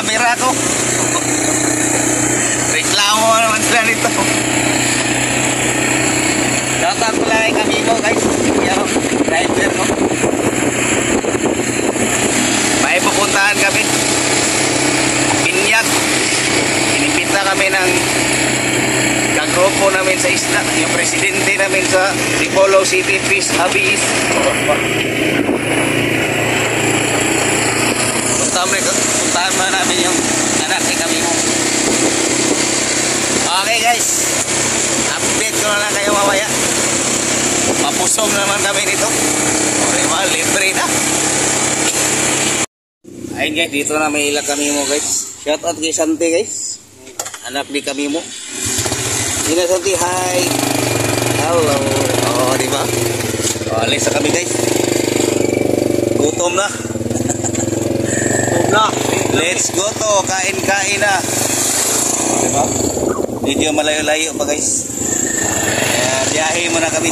camera ko. Reklamo naman sila nito. Dapat pala ay kami mo guys. Yung driver ko. May pupuntahan kami. Binyag. Inipita kami ng kagrupo namin sa isla. Yung presidente namin sa Dipolo City Peace Habis. Puntahan mo namin yung anak ni kami mo. Okay guys, update ko na lang kayo mamaya. Mapusong naman kami nito. Okay mga libre na. Ayun guys, dito na may ilag kami mo guys. Shout out kay Santi guys. Anak ni kami mo. Sina Santi, hi. Hello. Oh, diba? Oh, alis na kami guys. Gutom na. Let's go to, kain-kain na. Diba? Medyo malayo-layo pa guys. Kaya biyahe muna kami.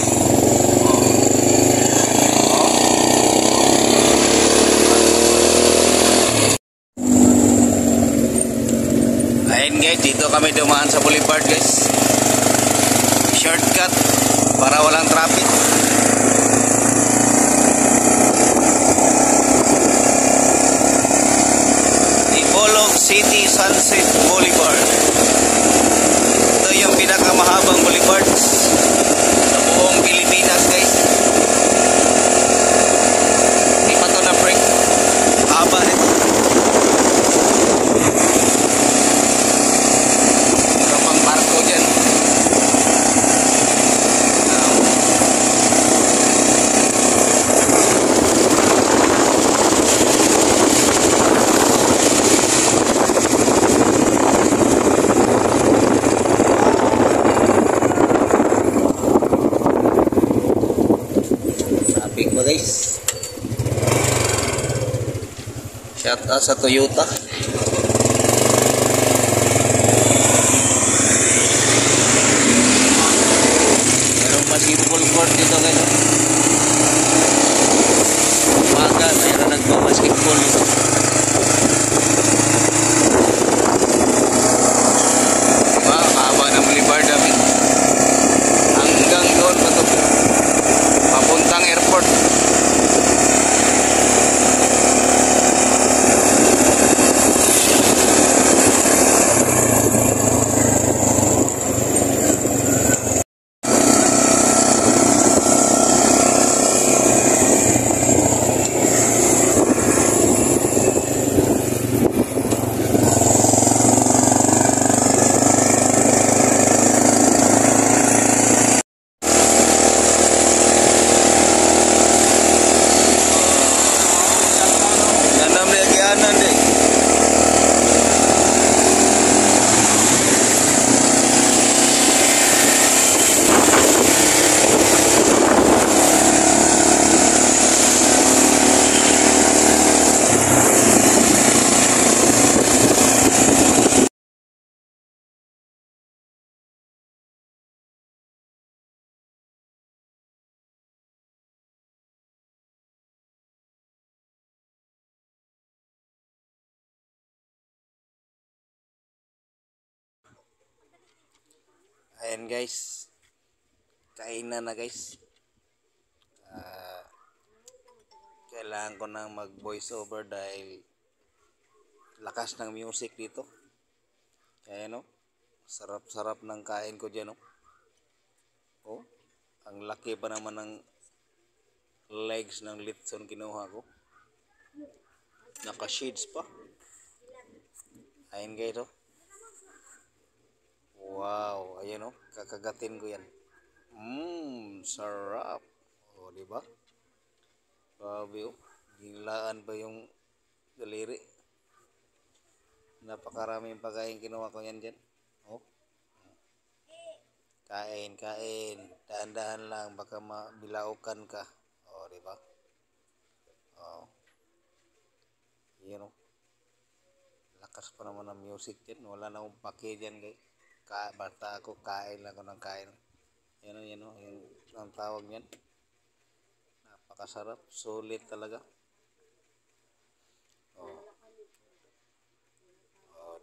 Ayun guys, dito kami dumaan sa boulevard guys. Shortcut para walang traffic. Dipolog City Sunset Boulevard. Ito yung pinakamahabang boulevard sa buong Pilipinas guys. Hindi pa ito na break. Haba nito. Ito pang barko dyan. Guys, shout out sa Toyota. Merong basketball court dito guys. Umaga mayroon nagpa-basketball dito. Haba ng boulevard namin hanggang doon papuntang airport. Ayan guys, kainan na guys. Kailangan ko nang mag voice over dahil lakas ng music dito. Kaya no, sarap-sarap ng kain ko dyan. Oh, ang laki pa naman ng legs ng litson kinuha ko. Naka shades pa. Ayan guys oh. Wow, ayan oh, kakagatin ko yan. Sarap. Oh, di ba? Grabe oh. Gilaan pa yung daliri. Napakaraming pagkain kinuha ko yan dyan. Oh. Kain. Dahan-dahan lang baka mabilaukan ka. Oh, di ba? Oh. Yan oh. Lakas pa naman ng music dyan. Wala na akong pake dyan guys. Basta ako kain lang ako ng kain. Yan o. Yung ang tawag niyan. Napakasarap. Sulit talaga. Oh.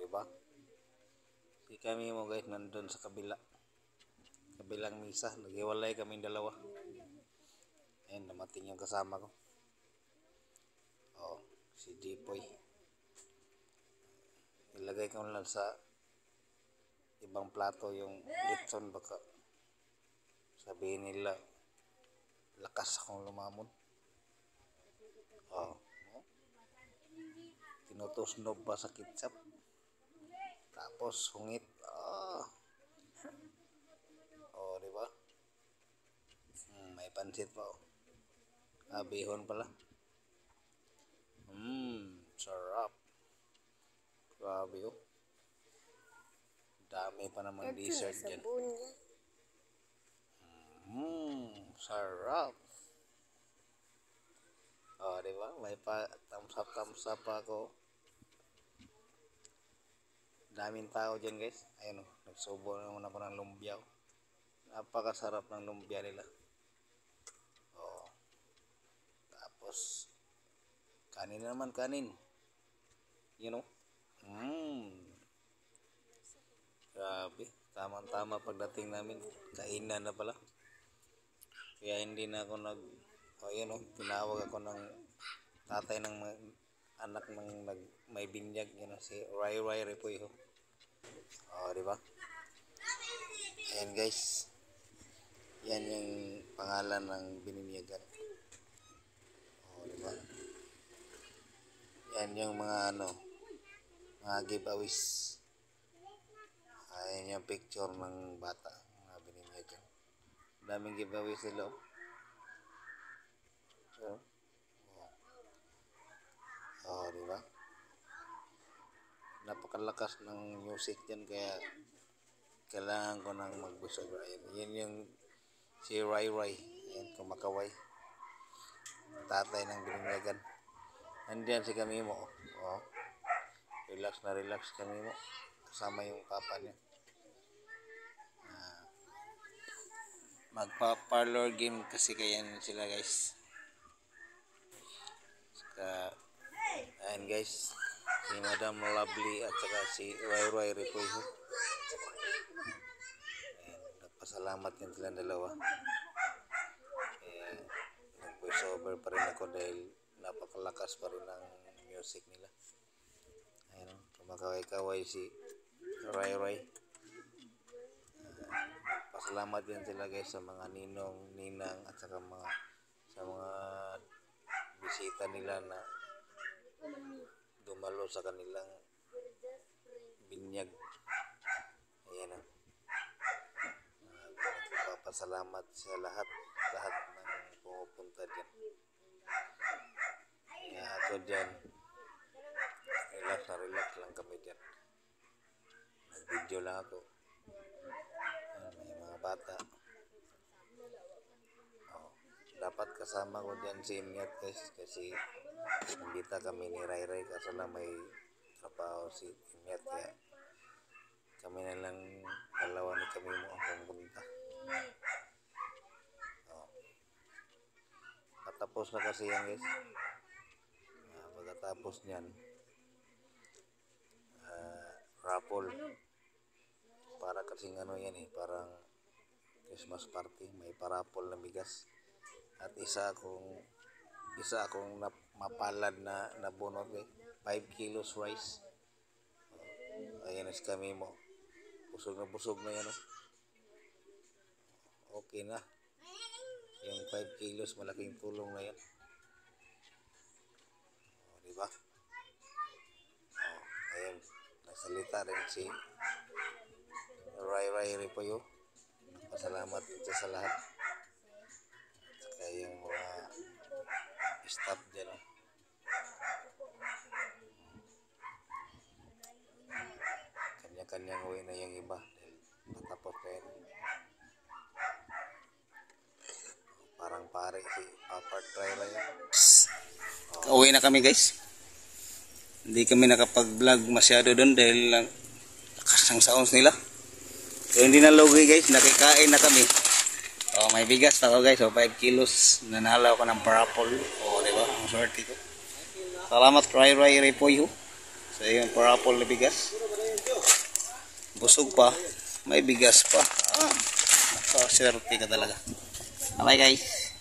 di ba? Si kami mo guys nandun sa kabilang misa, naghiwalay kaming dalawa. Ayun, namating yung kasama ko. Oh, si Jipoy. Ilagay ko lang sa ibang plato yung litson, baka sabihin nila lakas akong lumamon. Oh, tinutusnob pa sa ketchup. Tapos hungit. Oh, di ba? May pansit pa oh. Bihon pala. Sarap. Grabe oh. Dami pa naman dessert dyan. Sarap. Oh, di ba? May pa thumbs up pa ako. Daming tao dyan guys. Ayun oh, nagsubo naman ako ng lumpia. Napakasarap ng lumpia nila. Oh. Tapos kanin naman, kanin. You know? Grabe. Tama-tama pagdating namin. Kainan na pala. Kaya hindi na ako yun oh, tinawag ako ng tatay ng anak ng may binyag, yun know, si Rai Repoy ho. Oh, di ba? Ayan guys. Yan yung pangalan ng bininyagan. Oh, di ba? Yan yung mga mga giveaways. Ayan yung picture ng bata, mga bininyagan. Daming giveaways sila. Oh, di ba? Napakalakas ng music dyan, kaya kailangan ko nang mag-voice over. Yan yung si Rai. Yan, kumakaway. Tatay ng bininyagan. Nandiyan si Kamimo. Oh. Relax kami mo. Kasama yung papa niya. Magpa-parlor game kasi kaya sila guys. Saka, ayan guys, si Madam Lovely at saka si Rai Repoy. Nagpasalamat din sila dalawa. Nag-voice over pa rin ako dahil napakalakas pa rin ang music nila. Ayan, kumakaway-kaway si Rai. Pasalamat din sila guys sa mga ninang at saka sa mga bisita nila na dumalo sa kanilang binyag. Ayan o. Papasalamat sa lahat ng pumupunta dyan. Kaya ako dyan, relax lang kami dyan. Nag-video lang ako. May mga bata. Oh, dapat kasama ko dyan si Imyat guys, kasi nandita kami ni Rai kaso lang may trabaho si Imyat, kaya kami na lang dalawa ni kami mo ang pumunta. Oh. Patapos na kasi yan guys. Pagkatapos nyan, raffle. Para kasing yan parang Christmas party, may parapol na bigas. At isa akong mapalad na nabunot 5 kilos rice. Ayan is kami mo. Busog na yan oh. Okay na. Yung 5 kilos, malaking tulong na yan. Oh, diba? Oh, ayan. Nasalita rin si Rai Repoy. Pasalamat dito sa lahat. Saka yung mga staff dyan. Kanya-kanyang uwi na yung iba. Natapos na yun. Parang pare si Papa Rai. Uwi na kami guys. Hindi kami nakapag-vlog masyado doon dahil lang lakas ng sounds nila. So hindi na logi guys, nakikain na kami. Oh, may bigas na ako guys, 5 kilos. Nanalo ako ng parapol. Oh, di ba? Ang swerte ko. Salamat Rai Repoy sa yung parapol na bigas. Busog pa. May bigas pa. Nakaswerte ka talaga. Okay guys.